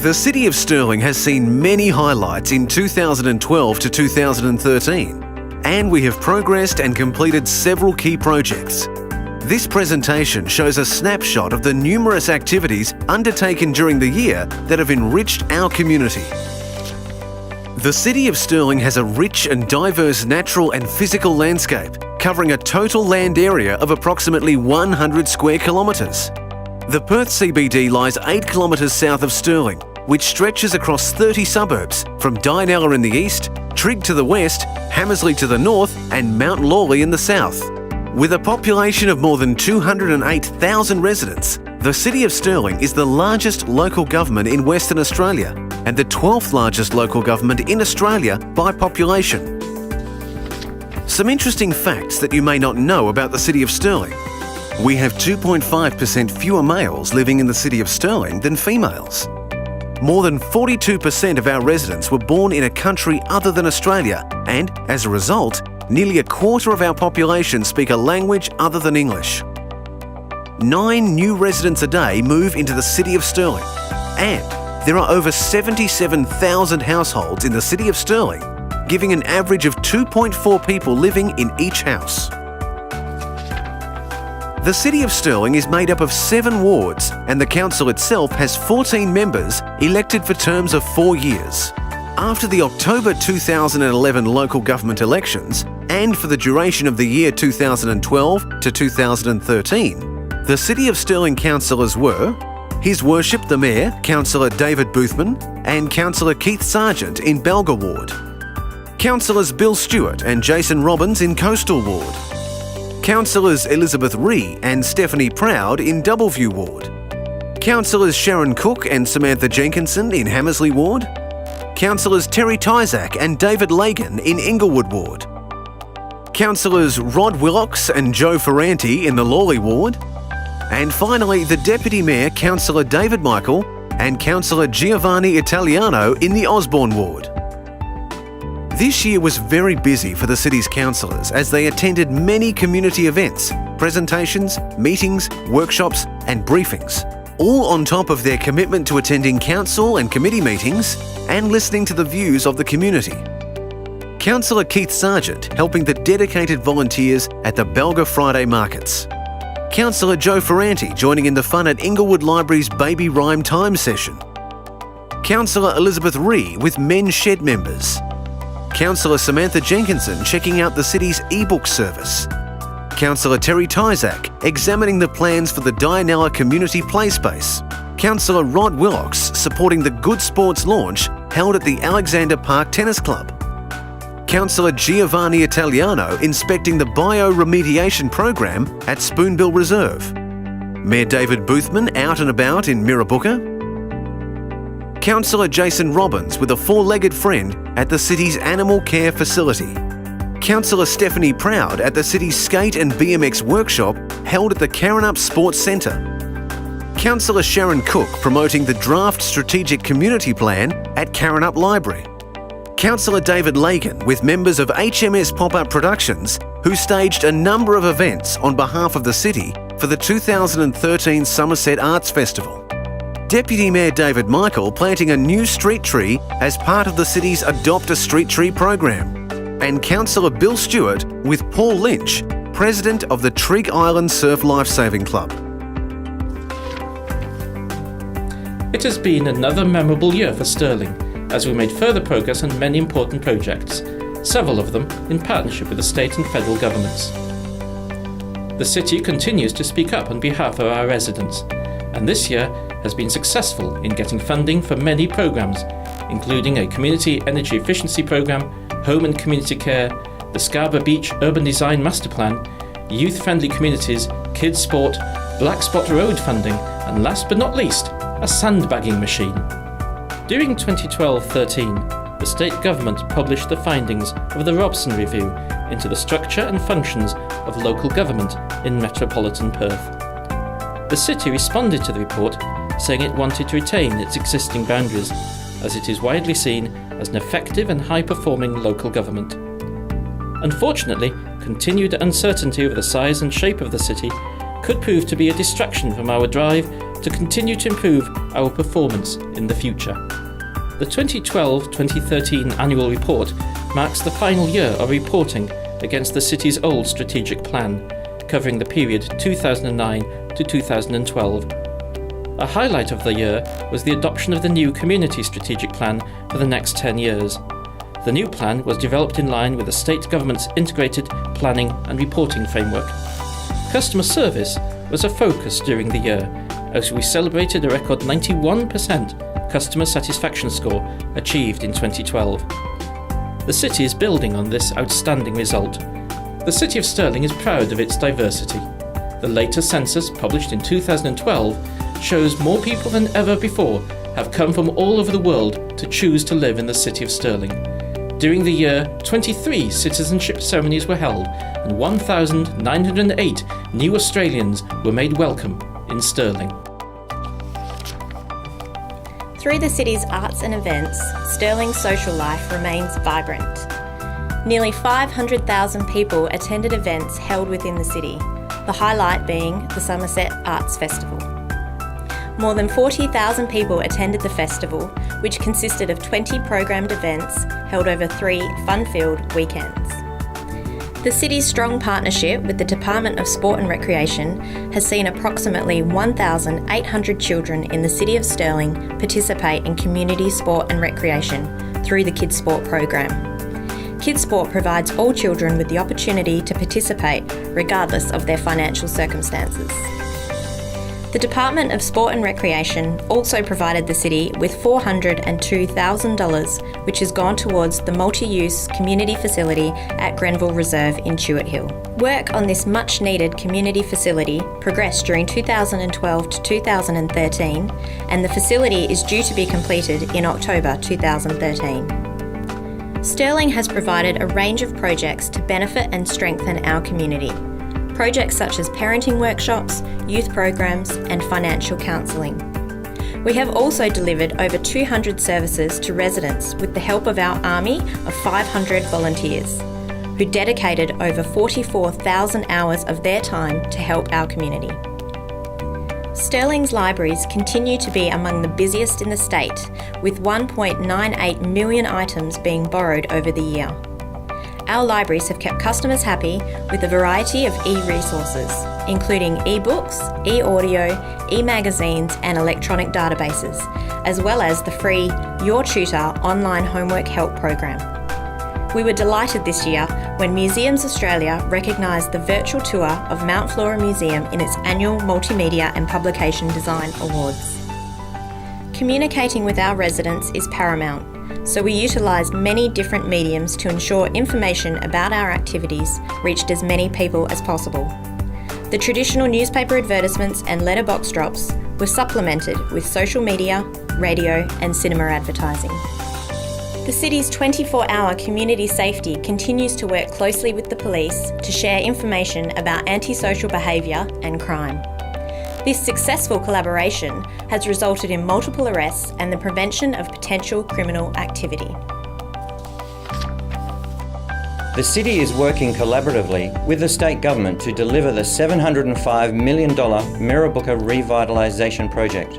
The City of Stirling has seen many highlights in 2012 to 2013, and we have progressed and completed several key projects. This presentation shows a snapshot of the numerous activities undertaken during the year that have enriched our community. The City of Stirling has a rich and diverse natural and physical landscape, covering a total land area of approximately 100 square kilometres. The Perth CBD lies 8 kilometres south of Stirling, which stretches across 30 suburbs from Dianella in the east, Trigg to the west, Hammersley to the north and Mount Lawley in the south. With a population of more than 208,000 residents, the City of Stirling is the largest local government in Western Australia and the 12th largest local government in Australia by population. Some interesting facts that you may not know about the City of Stirling. We have 2.5% fewer males living in the City of Stirling than females. More than 42% of our residents were born in a country other than Australia, and as a result, nearly a quarter of our population speak a language other than English. 9 new residents a day move into the City of Stirling, and there are over 77,000 households in the City of Stirling, giving an average of 2.4 people living in each house. The City of Stirling is made up of 7 wards, and the council itself has 14 members elected for terms of 4 years. After the October 2011 local government elections, and for the duration of the year 2012 to 2013, the City of Stirling councillors were His Worship the Mayor, Councillor David Boothman, and Councillor Keith Sargent in Balga Ward. Councillors Bill Stewart and Jason Robbins in Coastal Ward. Councillors Elizabeth Ree and Stephanie Proud in Doubleview Ward. Councillors Sharon Cook and Samantha Jenkinson in Hammersley Ward. Councillors Terry Tyzak and David Lagan in Inglewood Ward. Councillors Rod Willocks and Joe Ferranti in the Lawley Ward. And finally, the Deputy Mayor, Councillor David Michael, and Councillor Giovanni Italiano in the Osborne Ward. This year was very busy for the city's councillors as they attended many community events, presentations, meetings, workshops and briefings, all on top of their commitment to attending council and committee meetings and listening to the views of the community. Councillor Keith Sargent helping the dedicated volunteers at the Balga Friday markets. Councillor Joe Ferranti joining in the fun at Inglewood Library's Baby Rhyme Time session. Councillor Elizabeth Ree with Men's Shed members. Councillor Samantha Jenkinson checking out the city's e-book service. Councillor Terry Tyzak examining the plans for the Dianella Community Play Space. Councillor Rod Willocks supporting the Good Sports launch held at the Alexander Park Tennis Club. Councillor Giovanni Italiano inspecting the bioremediation program at Spoonbill Reserve. Mayor David Boothman out and about in Mirrabooka. Councillor Jason Robbins with a 4-legged friend at the city's animal care facility. Councillor Stephanie Proud at the city's skate and BMX workshop held at the Karrinyup Sports Centre. Councillor Sharon Cook promoting the draft strategic community plan at Karrinyup Library. Councillor David Lagan with members of HMS Pop-Up Productions who staged a number of events on behalf of the city for the 2013 Somerset Arts Festival. Deputy Mayor David Michael planting a new street tree as part of the city's Adopt a Street Tree program. And Councillor Bill Stewart with Paul Lynch, President of the Trigg Island Surf Lifesaving Club. It has been another memorable year for Stirling, as we made further progress on many important projects, several of them in partnership with the state and federal governments. The city continues to speak up on behalf of our residents, and this year has been successful in getting funding for many programmes, including a community energy efficiency programme, home and community care, the Scarborough Beach Urban Design Master Plan, youth-friendly communities, kids sport, Black Spot Road funding, and last but not least, a sandbagging machine. During 2012-13, the state government published the findings of the Robson Review into the structure and functions of local government in metropolitan Perth. The city responded to the report, saying it wanted to retain its existing boundaries, as it is widely seen as an effective and high-performing local government. Unfortunately, continued uncertainty over the size and shape of the city could prove to be a distraction from our drive to continue to improve our performance in the future. The 2012-2013 annual report marks the final year of reporting against the city's old strategic plan, covering the period 2009 to 2012. A highlight of the year was the adoption of the new community strategic plan for the next 10 years. The new plan was developed in line with the state government's integrated planning and reporting framework. Customer service was a focus during the year, as we celebrated a record 91% customer satisfaction score achieved in 2012. The city is building on this outstanding result. The City of Stirling is proud of its diversity. The latest census, published in 2012, shows more people than ever before have come from all over the world to choose to live in the City of Stirling. During the year, 23 citizenship ceremonies were held and 1,908 new Australians were made welcome in Stirling. Through the city's arts and events, Stirling's social life remains vibrant. Nearly 500,000 people attended events held within the city, the highlight being the Somerset Arts Festival. More than 40,000 people attended the festival, which consisted of 20 programmed events held over 3 fun-filled weekends. The city's strong partnership with the Department of Sport and Recreation has seen approximately 1,800 children in the City of Stirling participate in community sport and recreation through the Kids Sport program. Kids Sport provides all children with the opportunity to participate regardless of their financial circumstances. The Department of Sport and Recreation also provided the city with $402,000, which has gone towards the multi-use community facility at Grenville Reserve in Chewett Hill. Work on this much-needed community facility progressed during 2012 to 2013, and the facility is due to be completed in October 2013. Stirling has provided a range of projects to benefit and strengthen our community. Projects such as parenting workshops, youth programs, and financial counselling. We have also delivered over 200 services to residents with the help of our army of 500 volunteers, who dedicated over 44,000 hours of their time to help our community. Stirling's libraries continue to be among the busiest in the state, with 1.98 million items being borrowed over the year. Our libraries have kept customers happy with a variety of e-resources, including e-books, e-audio, e-magazines and electronic databases, as well as the free Your Tutor online homework help program. We were delighted this year when Museums Australia recognised the virtual tour of Mount Flora Museum in its annual Multimedia and Publication Design Awards. Communicating with our residents is paramount, so we utilised many different mediums to ensure information about our activities reached as many people as possible. The traditional newspaper advertisements and letterbox drops were supplemented with social media, radio and cinema advertising. The city's 24-hour community safety continues to work closely with the police to share information about antisocial behaviour and crime. This successful collaboration has resulted in multiple arrests and the prevention of potential criminal activity. The City is working collaboratively with the State Government to deliver the $705 million Mirrabooka Revitalisation Project.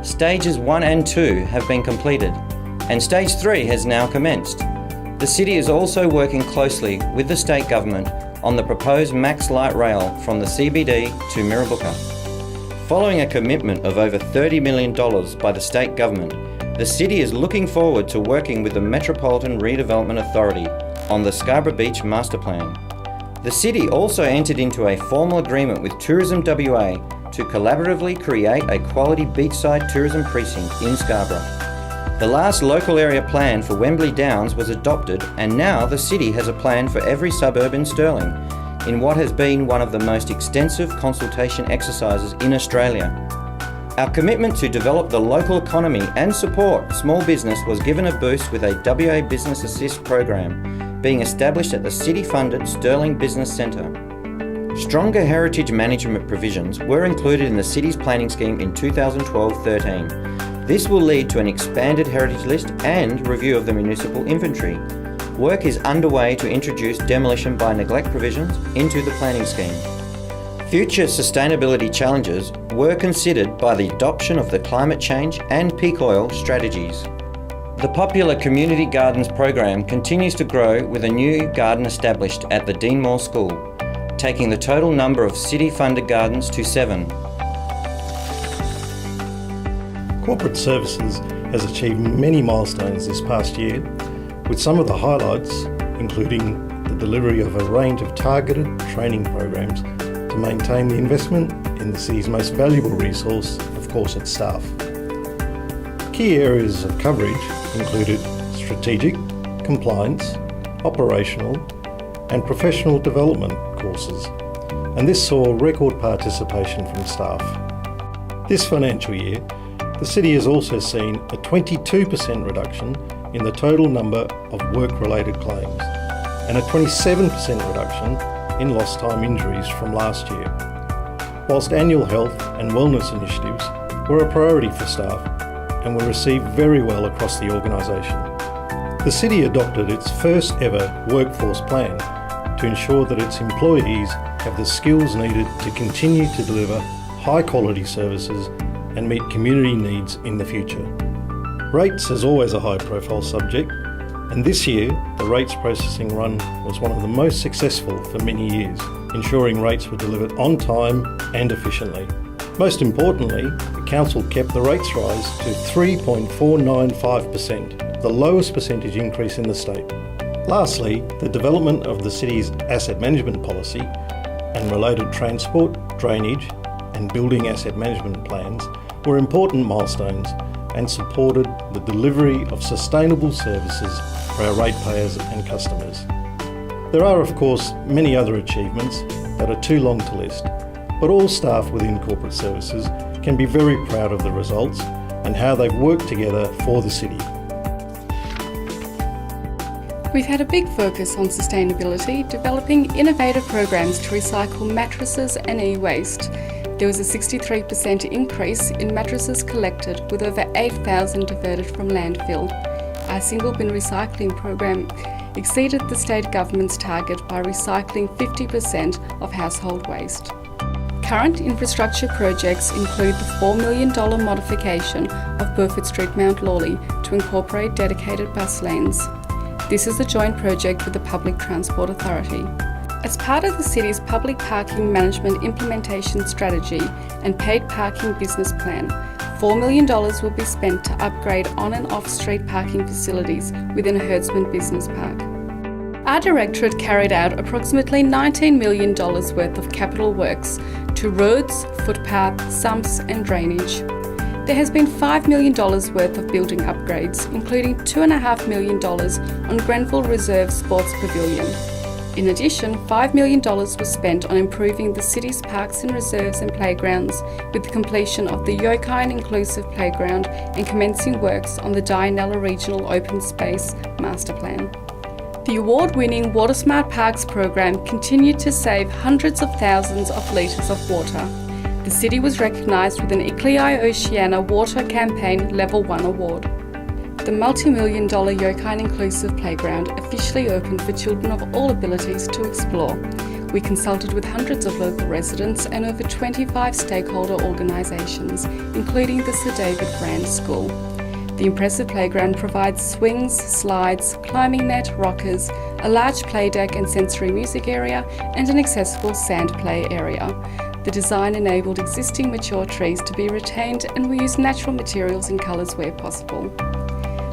Stages 1 and 2 have been completed, and Stage 3 has now commenced. The City is also working closely with the State Government on the proposed Max Light Rail from the CBD to Mirrabooka. Following a commitment of over $30 million by the State Government, the City is looking forward to working with the Metropolitan Redevelopment Authority on the Scarborough Beach Master Plan. The City also entered into a formal agreement with Tourism WA to collaboratively create a quality beachside tourism precinct in Scarborough. The last local area plan for Wembley Downs was adopted, and now the City has a plan for every suburb in Stirling, in what has been one of the most extensive consultation exercises in Australia. Our commitment to develop the local economy and support small business was given a boost with a WA Business Assist program being established at the city-funded Stirling Business Centre. Stronger heritage management provisions were included in the city's planning scheme in 2012-13. This will lead to an expanded heritage list and review of the municipal inventory. Work is underway to introduce demolition by neglect provisions into the planning scheme. Future sustainability challenges were considered by the adoption of the climate change and peak oil strategies. The popular Community Gardens program continues to grow with a new garden established at the Deanmore School, taking the total number of city-funded gardens to 7. Corporate Services has achieved many milestones this past year, with some of the highlights including the delivery of a range of targeted training programs to maintain the investment in the city's most valuable resource, of course, its staff. Key areas of coverage included strategic, compliance, operational and professional development courses, and this saw record participation from staff. This financial year, the city has also seen a 22% reduction in the total number of work-related claims and a 27% reduction in lost time injuries from last year. Whilst annual health and wellness initiatives were a priority for staff and were received very well across the organisation. The city adopted its first ever workforce plan to ensure that its employees have the skills needed to continue to deliver high quality services and meet community needs in the future. Rates is always a high profile subject, and this year the rates processing run was one of the most successful for many years, ensuring rates were delivered on time and efficiently. Most importantly, the council kept the rates rise to 3.495%, the lowest percentage increase in the state. Lastly, the development of the city's asset management policy and related transport, drainage and building asset management plans were important milestones and supported the delivery of sustainable services for our ratepayers and customers. There are, of course, many other achievements that are too long to list, but all staff within Corporate Services can be very proud of the results and how they've worked together for the city. We've had a big focus on sustainability, developing innovative programs to recycle mattresses and e-waste. There was a 63% increase in mattresses collected, with over 8,000 diverted from landfill. Our single bin recycling program exceeded the state government's target by recycling 50% of household waste. Current infrastructure projects include the $4 million modification of Burford Street, Mount Lawley to incorporate dedicated bus lanes. This is a joint project with the Public Transport Authority. As part of the city's public parking management implementation strategy and paid parking business plan, $4 million will be spent to upgrade on and off-street parking facilities within Herdsman Business Park. Our directorate carried out approximately $19 million worth of capital works to roads, footpath, sumps and drainage. There has been $5 million worth of building upgrades, including $2.5 million on Grenville Reserve Sports Pavilion. In addition, $5 million was spent on improving the city's parks and reserves and playgrounds, with the completion of the Yokine Inclusive Playground and commencing works on the Dianella Regional Open Space Master Plan. The award-winning Water Smart Parks program continued to save hundreds of thousands of litres of water. The city was recognised with an Icklei Oceania Water Campaign Level 1 award. The multi-million-dollar Yokine Inclusive Playground officially opened for children of all abilities to explore. We consulted with hundreds of local residents and over 25 stakeholder organisations, including the Sir David Brand School. The impressive playground provides swings, slides, climbing net, rockers, a large play deck and sensory music area, and an accessible sand play area. The design enabled existing mature trees to be retained, and we used natural materials and colours where possible.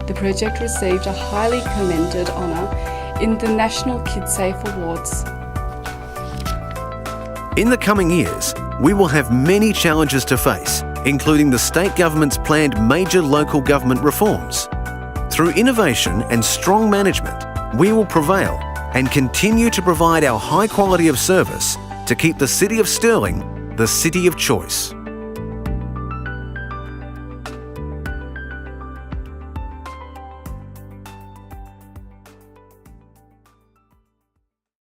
The project received a highly commended honour in the National KidSafe Awards. In the coming years, we will have many challenges to face, including the state government's planned major local government reforms. Through innovation and strong management, we will prevail and continue to provide our high quality of service to keep the City of Stirling the city of choice.